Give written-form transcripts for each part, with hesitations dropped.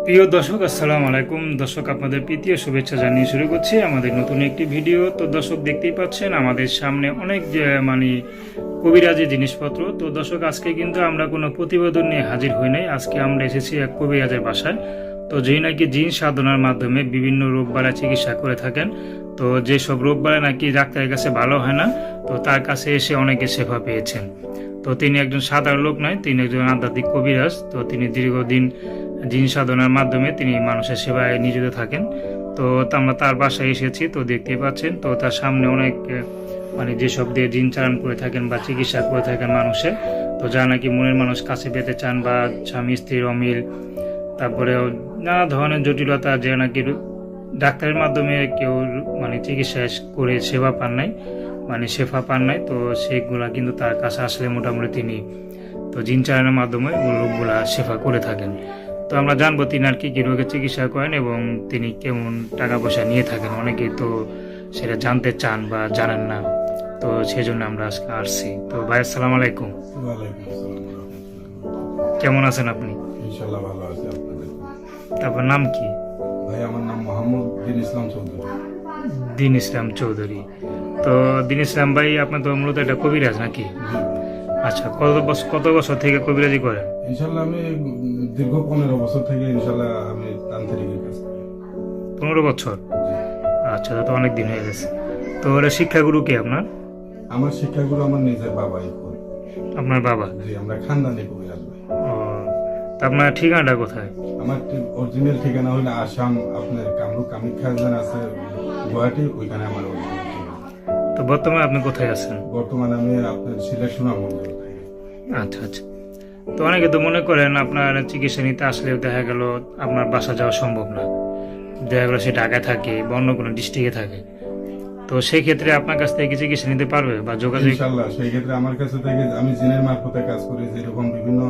প্রিয় দর্শক, আসসালামু আলাইকুম। দর্শক, আপনাদের প্রীতি ও শুভেচ্ছা জানিয়ে শুরু করছি আমাদের নতুন একটি ভিডিও। তো দর্শক, দেখতেই পাচ্ছেন আমাদের সামনে অনেক কবিরাজি জিনিসপত্র। তো দর্শক, আজকে কিন্তু আমরা কোনো প্রতিবেদন নিয়ে হাজির হই নাই। আজকে আমরা এসেছি এক কবিরাজের বাসায়। তো যেই নাকি জিন সাধনার মাধ্যমে বিভিন্ন রোগ বালা চিকিৎসা করে থাকেন। তো যেসব রোগ বালা নাকি ডাক্তারের কাছে ভালো হয় না, তো তার কাছে এসে অনেকে সেবা পেয়েছেন। তো তিনি একজন সাধারণ লোক নয়, তিনি একজন আধ্যাত্মিক কবিরাজ। তো তিনি দীর্ঘদিন জিন সাধনার মাধ্যমে তিনি মানুষের সেবায় নিয়োজিত থাকেন। তো আমরা তার বাসায় এসেছি। তো দেখতেই পাচ্ছেন, তো তার সামনে অনেক যেসব দিয়ে জিন চালান করে থাকেন বা চিকিৎসা করে থাকেন মানুষের। তো যা নাকি মনের মানুষ কাছে পেতে চান, বা স্বামী স্ত্রীর অমিল, তারপরে নানা ধরনের জটিলতা যে নাকি ডাক্তারের মাধ্যমে কেউ চিকিৎসা করে সেবা পান নাই, শেফা পান নাই। তো সেগুলা কিন্তু তার কাছে আসলে মোটামুটি তিনি তো জিন চালানোর মাধ্যমে রোগগুলা শেফা করে থাকেন। তো আমরা জানবো তিনি আর কি রোগের চিকিৎসা করেন এবং তিনি কেমন টাকা পয়সা নিয়ে থাকেন। অনেকেই তো সেটা জানতে চান বা জানেন না, তো সেই জন্য আমরা আজকে আসছি। তো ভাই, আসসালামু আলাইকুম। কেমন আছেন আপনি? ইনশাআল্লাহ ভালো আছি। তারপর নাম কি? ভাই, আমার নাম মোহাম্মদ দিন ইসলাম চৌধুরী। দিন ইসলাম চৌধুরী। তো দিন ইসলাম ভাই, আপনার তো মূলত একটা কবিরাজ নাকি? আচ্ছা, কত বছর থেকে কবিরাজি করেন? ইনশাআল্লাহ আমি দীর্ঘ 15 বছর থেকে ইনশাআল্লাহ আমি তান্ত্রিকের কাজ করি। 15 বছর? আচ্ছা, তো অনেক দিন হয়ে গেছে। তো ওরা শিক্ষাগুরু কে আপনার? আমার শিক্ষাগুরু আমার নিজের বাবাই করে। আপনার বাবা? জি, আমরা খানদানি কবিরাজ ভাই। ও, তা আপনার ঠিকানাটা কোথায়? আমার অরিজিনাল ঠিকানা হলো আসাম, আপনার কামরূপ কামাখ্যা আছে গুয়াহাটি, ওইখানে আমার original ঠিকানা। তো বর্তমানে আপনি কোথায় আছেন? বর্তমানে আমি আপনার সিলেট সুনামগঞ্জে থাকি। আচ্ছা আচ্ছা। তো অনেকে তো মনে করেন আপনার চিকিৎসা নিতে আসলে দেখা গেল আপনার বাসা যাওয়া সম্ভব না, দেখা গেল সে ঢাকায় থাকে বা অন্য কোনো ডিস্ট্রিক্টে থাকে। তো সেই ক্ষেত্রে আপনার কাছ থেকে চিকিৎসা নিতে পারবে বা যোগাযোগ? ইনশাআল্লাহ সেই ক্ষেত্রে আমার কাছে থেকে আমি জিনের মারফতে কাজ করি। যেরকম বিভিন্ন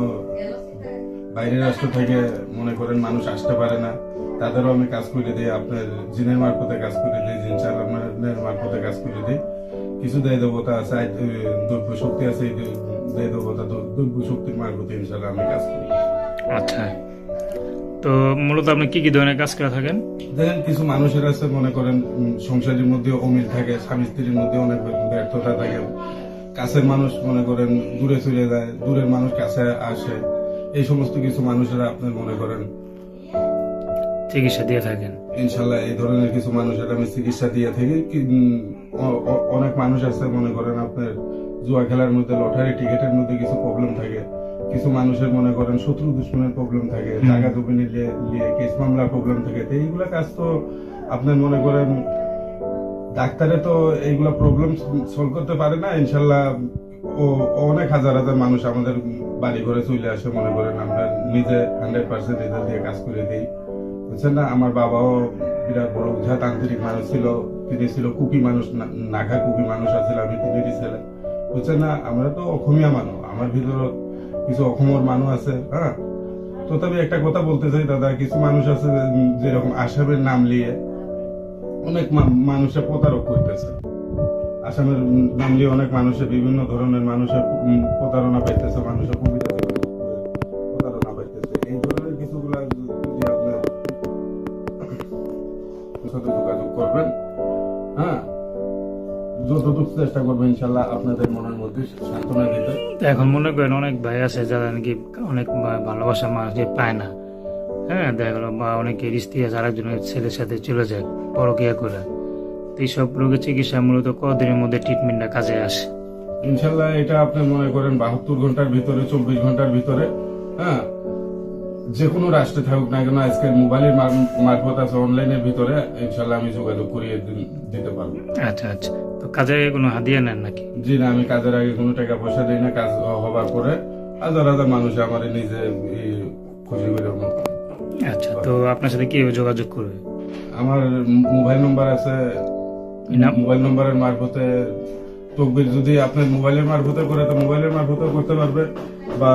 বাইরের রাষ্ট্র থেকে মনে করেন মানুষ আসতে পারে না, তাদেরও আমি কাজ করে দিই। আপনার জিনের মারফতে কাজ করে দিই, জিন চালানের মারফতে কাজ করে দিই। কিছু দেয় দেবতা আছে, দ্রব্য শক্তি আছে, দেয় দেবতা দ্রব্য শক্তির মারফতে ইনশাআল্লাহ আমি কাজ করি। আচ্ছা, তো মূলত আপনি কি কি ধরনের কাজ করে থাকেন? দেখেন, কিছু মানুষের আছে মনে করেন সংসারের মধ্যে অমিল থাকে, স্বামী স্ত্রীর মধ্যে অনেক ব্যর্থতা থাকে, কাছের মানুষ মনে করেন দূরে চলে যায়, দূরের মানুষ কাছে আসে, এই সমস্ত কিছু মানুষেরা আপনার মনে করেন চিকিৎসা দিয়ে থাকেন। ইনশাল্লাহ এই ধরনের কিছু মানুষের আমি চিকিৎসা দিয়ে থাকি। অনেক মানুষ আছে মনে করেন আপনার জুয়া খেলার মধ্যে, লটারি টিকেটের মধ্যে কিছু প্রবলেম থাকে, কিছু মানুষের মনে করেন শত্রু দুশ্মনের প্রবলেম থাকে, জায়গা জমি নিয়ে কেস মামলার প্রবলেম থাকে। তো এইগুলা কাজ তো আপনার মনে করেন ডাক্তারে তো এইগুলা প্রবলেম সলভ করতে পারে না। ইনশাল্লাহ অনেক হাজার হাজার মানুষ আমাদের বাড়ি ঘরে চলে আসে, মনে করেন আমরা নিজে 100% রেজাল্ট দিয়ে কাজ করে দিই, বুঝছেন না। আমার বাবাও বিরাট বড় উঝা তান্ত্রিক মানুষ ছিল, তিনি ছিল কুকি মানুষ, নাঘা কুকি মানুষ আছিল, আমি তিনেরই ছেলে, বুঝছেন না। আমরা তো অসমীয়া মানুষ, আমার ভিতরে কিছু অসমৰ মানুষ আছে। হ্যাঁ, তো তবে একটা কথা বলতে চাই দাদা, কিছু মানুষ আছে যেরকম আসামের নাম নিয়ে অনেক মানুষের প্রতারক করতেছে। আসামের নাম নিয়ে অনেক মানুষের বিভিন্ন ধরনের মানুষের প্রতারণা পাইতেছে, মানুষের কবিতা প্রতারণা পাইতেছে। এই ধরনের কিছুগুলা যদি আপনার সাথে যোগাযোগ করবেন, হ্যাঁ, যতটুকু চেষ্টা করবেন ইনশাল্লাহ আপনাদের মনের মধ্যে সান্ত্বনা দিতে। এখন মনে করেন অনেক ভাই আছে যারা নাকি অনেক ভালোবাসা মানুষকে পায় না। হ্যাঁ, দেখা গেল বা অনেকের স্ত্রী আছে আরেকজনের ছেলের সাথে চলে যায় পরকিয়া করে। তো এইসব রোগের চিকিৎসা মূলত কতদিনের মধ্যে ট্রিটমেন্টটা কাজে আসে? ইনশাল্লাহ এটা আপনি মনে করেন 72 ঘন্টার ভিতরে, 24 ঘন্টার ভিতরে, হ্যাঁ, যে কোনো রাষ্ট্রে থাকুক না কেন, আজকের মোবাইলের মারফত আছে, অনলাইনের ভিতরে ইনশাল্লাহ আমি যোগাযোগ করিয়ে দিতে পারবো। আচ্ছা আচ্ছা। তো কাজে কোনো হাদিয়া নেন নাকি? জি না, আমি কাজের আগে কোনো টাকা পয়সা দিই না। কাজ হবার পরে হাজার হাজার মানুষ আমার নিজে খুশি করে। আচ্ছা, তো আপনার সাথে কিভাবে যোগাযোগ করবে? আমার মোবাইল নম্বর আছে, মোবাইল নম্বরের মারফতে তকবির যদি আপনার মোবাইলের মারফতে করে তো মোবাইলের মারফতে করতে পারবে, বা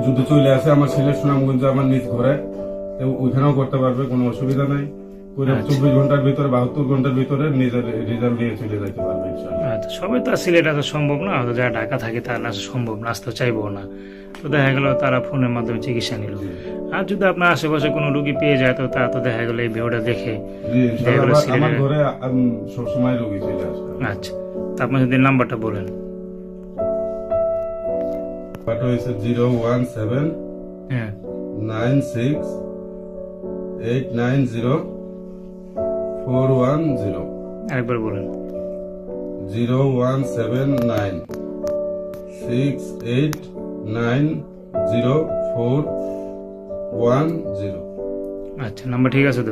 যদি চলে আসে আমার সিলেট সুনামগঞ্জ আমার নিজ ঘরে, ওইখানেও করতে পারবে, কোনো অসুবিধা নাই। 24 ঘন্টার ভিতরে, 72 ঘন্টার ভিতরে নিজের রেজাল্ট দিয়ে চলে যেতে পারবে ইনশাআল্লাহ। আচ্ছা, সবাই তো আর সিলেট আসা সম্ভব না, হয়তো যারা ঢাকা থাকে তারা আসা সম্ভব না, আসতে চাইবো না, তো দেখা গেল তারা ফোনের মাধ্যমে চিকিৎসা নিল। আর যদি আপনার আশেপাশে কোনো রুগী পেয়ে যায় তো তারা তো দেখা গেল এই ভিডিওটা দেখে জি, ইনশাআল্লাহ এগুলো আমার সিলেটের- ঘরে সবসময় রোগী চলে আসে। আচ্ছা, তো আপনি যদি নাম্বারটা বলেন। পাঠা হয়েছে 017 হ্যাঁ, 96 890 410 আরেকবার বলেন। 0179 689 0410। আচ্ছা, নাম্বার ঠিক আছে তো?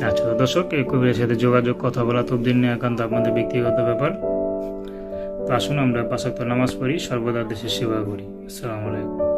আচ্ছা, তো দর্শক, এই কবিরের সাথে যোগাযোগ, কথা বলা তবদিন নিয়ে একান্ত আপনাদের ব্যক্তিগত ব্যাপার। তো আসুন আমরা 5 ওয়াক্ত নামাজ পড়ি, সর্বদা দেশের সেবা করি। আসসালামু আলাইকুম।